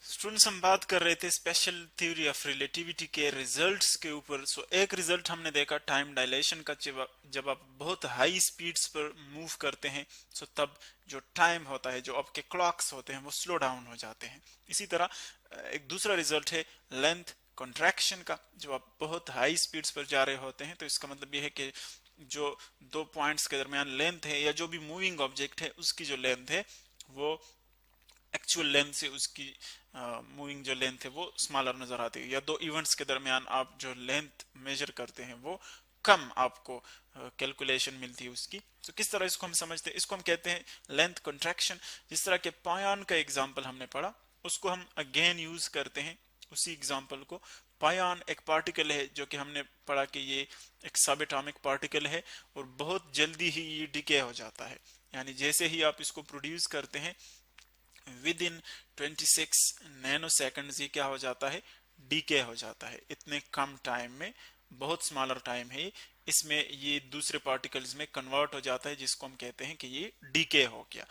Students हम बात कर रहे थे स्पेशल थ्योरी ऑफ रिलेटिविटी के रिजल्ट्स के ऊपर। एक रिजल्ट हमने देखा टाइम डायलेशन का। जब आप बहुत हाई स्पीड्स पर मूव करते हैं तब जो टाइम होता है, जो आपके क्लॉक्स होते हैं, वो स्लो डाउन हो जाते हैं। इसी तरह एक दूसरा रिजल्ट है लेंथ कॉन्ट्रैक्शन का। जब आप बहुत हाई स्पीड्स पर जा रहे होते हैं तो इसका मतलब यह है कि जो दो पॉइंट्स के दरमियान लेंथ है या जो भी मूविंग ऑब्जेक्ट है उसकी जो लेंथ है वो एक्चुअल लेंथ से उसकी मूविंग जो लेंथ है वो स्मॉलर नजर आती है, या दो इवेंट्स के दरमियान आप जो लेंथ मेजर करते हैं वो कम आपको कैलकुलेशन मिलती है उसकी। तो किस तरह इसको हम समझते हैं, इसको हम कहते हैं लेंथ कॉन्ट्रैक्शन। जिस तरह के पायन का एग्जांपल हमने पढ़ा उसको हम अगेन यूज करते हैं उसी एग्जांपल को। पायन एक पार्टिकल है जो कि हमने पढ़ा कि ये एक सब एटॉमिक पार्टिकल है और बहुत जल्दी ही ये डिके हो जाता है। यानी जैसे ही आप इसको प्रोड्यूस करते हैं विद इन 26 नैनो सेकंड्स ये क्या हो जाता है, डीके हो जाता है। इतने कम टाइम में, बहुत स्मॉलर टाइम है इसमें, ये दूसरे पार्टिकल्स में कन्वर्ट हो जाता है, जिसको हम कहते हैं कि ये डीके हो गया।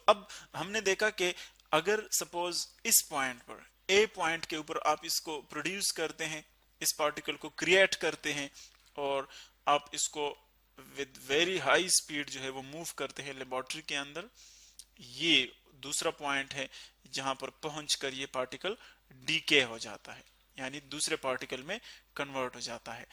अब हमने देखा कि अगर सपोज इस पॉइंट पर, ए पॉइंट के ऊपर आप इसको प्रोड्यूस करते हैं, इस पार्टिकल को क्रिएट करते हैं और आप इसको विद वेरी हाई स्पीड जो है वो मूव करते हैं लेबोरेटरी के अंदर, ये दूसरा पॉइंट है जहां पर पहुंचकर ये पार्टिकल डीके हो जाता है, यानी दूसरे पार्टिकल में कन्वर्ट हो जाता है।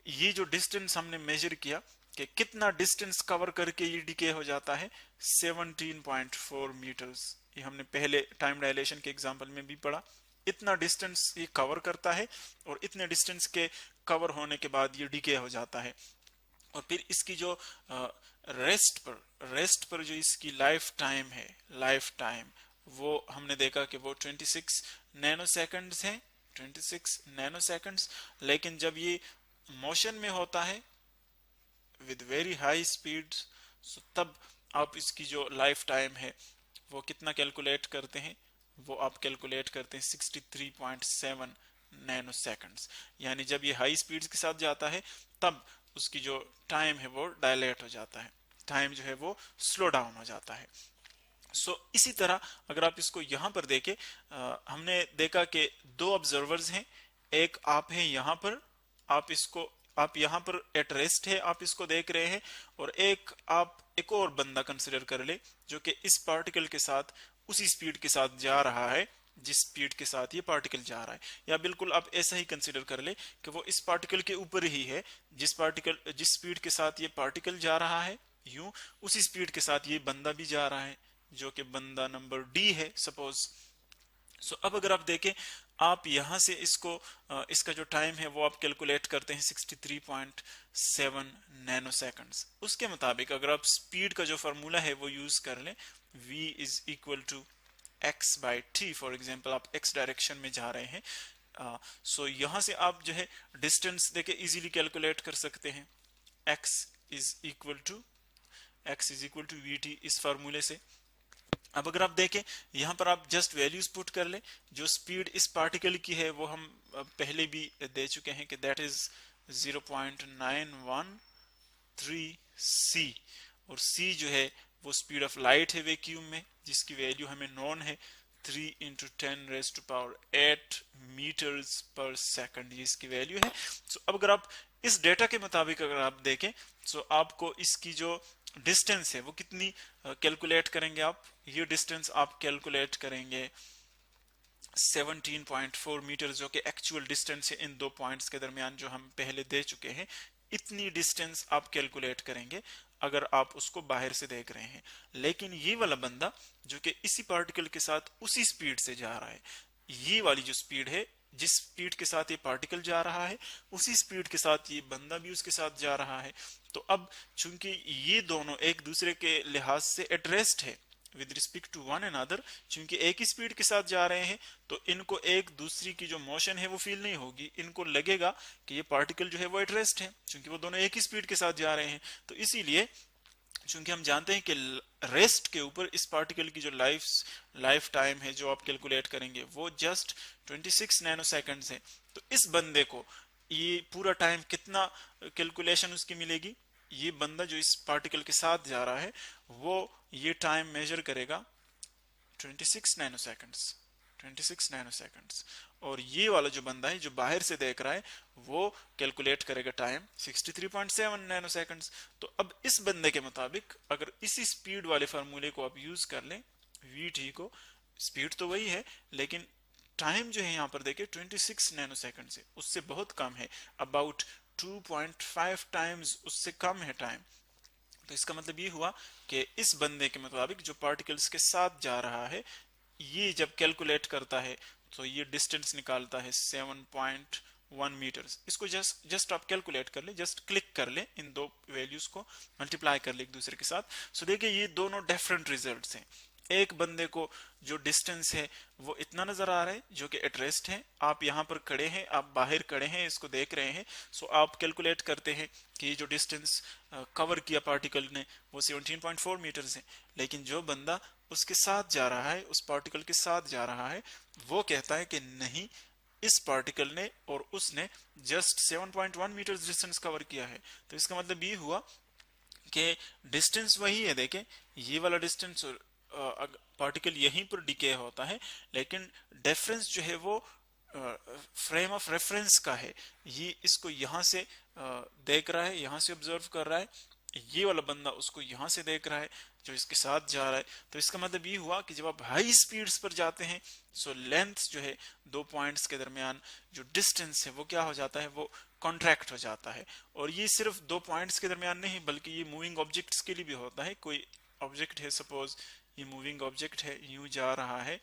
ये जो डिस्टेंस हमने मेजर किया कि कितना डिस्टेंस कवर करके ये डीके हो जाता है, 17.4 मीटर्स। ये हमने पहले टाइम डायलेशन के एग्जांपल में भी पढ़ा। इतना डिस्टेंस ये कवर करता है और इतने डिस्टेंस के कवर होने के बाद ये डीके हो जाता है। और फिर इसकी जो रेस्ट पर जो इसकी लाइफ टाइम है, लाइफ टाइम वो हमने देखा कि वो 26 नैनो सेकंड्स है, 26 नैनो सेकंड्स। लेकिन जब ये मोशन में होता है विद वेरी हाई स्पीड, तब आप इसकी जो लाइफ टाइम है वो कितना कैलकुलेट करते हैं, वो आप कैलकुलेट करते हैं 63.7 नैनो सेकंड्स। यानी जब ये हाई स्पीड के साथ जाता है तब उसकी जो टाइम है वो डायलेट हो जाता है, टाइम जो है वो स्लो डाउन हो जाता है। इसी तरह अगर आप इसको यहां पर देखें, हमने देखा कि दो ऑब्जर्वर्स हैं, एक आप हैं यहां पर, आप यहां पर एट रेस्ट है, आप इसको देख रहे हैं, और एक और बंदा कंसिडर कर ले जो कि इस पार्टिकल के साथ उसी स्पीड के साथ जा रहा है जिस स्पीड के साथ ये पार्टिकल जा रहा है। या बिल्कुल आप ऐसा ही कंसिडर कर ले कि वो इस पार्टिकल के ऊपर ही है, जिस स्पीड के साथ ये पार्टिकल जा रहा है यूं उसी स्पीड के साथ ये बंदा भी जा रहा है, जो कि बंदा नंबर डी है सपोज। अब अगर आप देखें, आप यहां से इसका जो टाइम है वो आप कैलकुलेट करते हैं 63.7 नैनो सेकंड्स। उसके मुताबिक अगर आप स्पीड का जो फार्मूला है वो यूज कर लें, v is equal to x by T. For example आप x डायरेक्शन में जा रहे हैं, यहां से आप जो है डिस्टेंस देके इजीली कैलकुलेट कर सकते हैं। x is equal to V T, इस फार्मूले से। अब अगर आप देखें यहां पर आप जस्ट वैल्यूज पुट कर ले, जो स्पीड इस पार्टिकल की है वो हम पहले भी दे चुके हैं कि दैट इज 0.913 c, और c जो है वो स्पीड ऑफ लाइट है वैक्यूम में, जिसकी वैल्यू हमें नोन है 3 × 10⁸ मीटर्स पर सेकंड, ये इसकी वैल्यू है। अब अगर आप इस डेटा के मुताबिक अगर आप देखें आपको इसकी जो डिस्टेंस है वो कितनी कैलकुलेट करेंगे आप, ये डिस्टेंस आप कैलकुलेट करेंगे 17.4 मीटर, जो कि एक्चुअल डिस्टेंस है इन दो पॉइंट्स के दरमियान जो हम पहले दे चुके हैं। इतनी डिस्टेंस आप कैलकुलेट करेंगे अगर आप उसको बाहर से देख रहे हैं। लेकिन ये वाला बंदा जो कि इसी पार्टिकल के साथ उसी स्पीड से जा रहा है, ये वाली जो स्पीड है, जिस स्पीड के साथ ये पार्टिकल जा रहा है उसी स्पीड के साथ ये बंदा भी उसके साथ जा रहा है। तो अब चूंकि ये दोनों एक दूसरे के लिहाज से एट रेस्ट है with respect to one another, चूंकि एक ही स्पीड के साथ जा रहे हैं तो इनको एक दूसरी की जो मोशन है वो फील नहीं होगी, इनको लगेगा कि ये पार्टिकल जो है वो एट रेस्ट है, चूंकि वो दोनों एक ही स्पीड के साथ जा रहे हैं। तो इसीलिए चूंकि हम जानते हैं कि रेस्ट के ऊपर इस पार्टिकल की जो लाइफ टाइम है जो आप कैलकुलेट करेंगे वो जस्ट 26 नैनो सेकंड्स है, तो इस बंदे को ये पूरा टाइम कितना कैलकुलेशन उसकी मिलेगी, ये बंदा जो इस पार्टिकल के साथ जा रहा है वो ये टाइम मेजर करेगा 26 नैनो सेकंड्स, 26 नैनो सेकंड्स। और ये वाला जो बंदा है जो बाहर से देख रहा है वो कैलकुलेट करेगा टाइम 63.7 नैनो सेकंड्स। तो अब इस बंदे के मुताबिक अगर इसी स्पीड वाले फार्मूले को आप यूज कर लें, वी टी को, स्पीड तो वही है लेकिन टाइम जो है यहाँ पर देखिए 26 नैनो सेकंड से उससे बहुत कम है, अबाउट 2.5 टाइम्स उससे कम है टाइम। तो इसका मतलब ये हुआ कि इस बंदे के मुताबिक जो पार्टिकल्स के साथ जा रहा है ये जब कैलकुलेट करता है तो ये डिस्टेंस निकालता है 7.1 मीटर्स। इसको जस्ट आप कैलकुलेट कर ले, जस्ट क्लिक कर ले, इन दो वैल्यूज को मल्टीप्लाई कर ले एक दूसरे के साथ। सो देखिए ये दोनों डिफरेंट रिजल्ट्स हैं। एक बंदे को जो डिस्टेंस है वो इतना नजर आ रहा है जो कि एट रेस्ट है, आप यहाँ पर खड़े हैं, आप बाहर खड़े हैं, इसको देख रहे हैं। सो आप कैलकुलेट करते हैं कि ये जो डिस्टेंस कवर किया पार्टिकल ने वो 17.4 मीटर्स है। लेकिन जो बंदा उसके साथ जा रहा है, उस पार्टिकल के साथ जा रहा है, वो कहता है कि नहीं, इस पार्टिकल ने और उसने जस्ट 7.1 मीटर्स डिस्टेंस कवर किया है। तो इसका मतलब ये हुआ कि डिस्टेंस वही है, देखें ये वाला डिस्टेंस पार्टिकल यहीं पर डिके होता है, लेकिन डिफरेंस जो है वो फ्रेम ऑफ रेफरेंस का है। ये इसको यहां से देख रहा है, यहां से ऑब्जर्व कर रहा है, ये वाला बंदा उसको यहां से देख रहा है जो इसके साथ जा रहा है। तो इसका मतलब ये हुआ कि जब आप हाई स्पीड्स पर जाते हैं सो लेंथ जो है दो पॉइंट्स के दरमियान जो डिस्टेंस है वो क्या हो जाता है, वो कॉन्ट्रैक्ट हो जाता है। और ये सिर्फ दो पॉइंट्स के दरमियान नहीं बल्कि ये मूविंग ऑब्जेक्ट्स के लिए भी होता है। कोई ऑब्जेक्ट है, सपोज ये मूविंग ऑब्जेक्ट है, यूं जा रहा है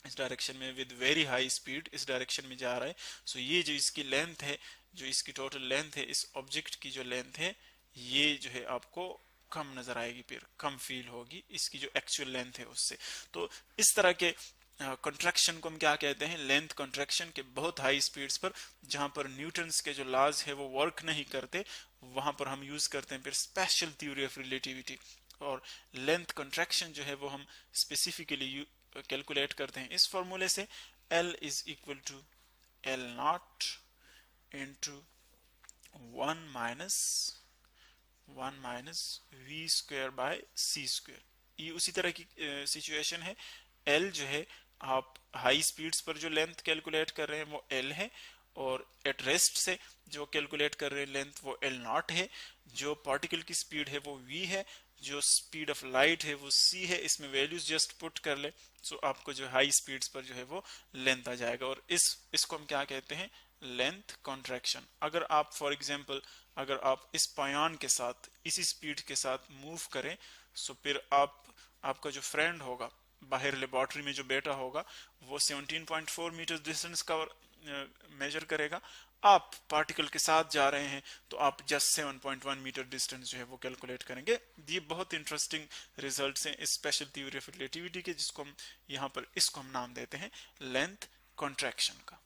इस डायरेक्शन में विद वेरी हाई स्पीड, इस डायरेक्शन में जा रहा है। सो ये जो इसकी लेंथ है, जो इसकी टोटल लेंथ है, इस ऑब्जेक्ट की जो लेंथ है ये जो है आपको कम नजर आएगी, फिर कम फील होगी इसकी जो एक्चुअल लेंथ है उससे। तो इस तरह के कॉन्ट्रैक्शन को हम क्या कहते हैं, लेंथ कॉन्ट्रैक्शन के बहुत हाई स्पीड्स पर जहां पर न्यूटन्स के जो लॉज है वो वर्क नहीं करते, वहां पर हम यूज करते हैं फिर स्पेशल थ्योरी ऑफ रिलेटिविटी। और लेंथ कॉन्ट्रैक्शन जो है वो हम स्पेसिफिकली कैलकुलेट करते हैं इस फॉर्मूले से, L is equal to L naught into 1 minus V square by C square. ये उसी तरह की सिचुएशन है। L जो है आप हाई स्पीड्स पर जो लेंथ कैलकुलेट कर रहे हैं वो L है, और एट रेस्ट से जो कैलकुलेट कर रहे हैं लेंथ वो L नॉट है। जो पार्टिकल की स्पीड है वो V है, जो स्पीड ऑफ लाइट है वो c है। इसमें वैल्यूज जस्ट पुट कर ले, सो आपको जो हाई स्पीड्स पर जो है वो लेंथ आ जाएगा। और इसको हम क्या कहते हैं, लेंथ कॉन्ट्रैक्शन। अगर आप फॉर एग्जांपल अगर आप इस पायान के साथ इसी स्पीड के साथ मूव करें, सो फिर आपका जो फ्रेंड होगा बाहर लेबोरेटरी में जो बैठा होगा वो 17.4 मीटर डिस्टेंस कवर मेजर करेगा। आप पार्टिकल के साथ जा रहे हैं तो आप जस्ट 7.1 मीटर डिस्टेंस जो है वो कैलकुलेट करेंगे। ये बहुत इंटरेस्टिंग रिजल्ट्स हैं इस स्पेशल थ्योरी ऑफ रिलेटिविटी के, जिसको हम यहाँ पर इसको हम नाम देते हैं लेंथ कॉन्ट्रैक्शन का।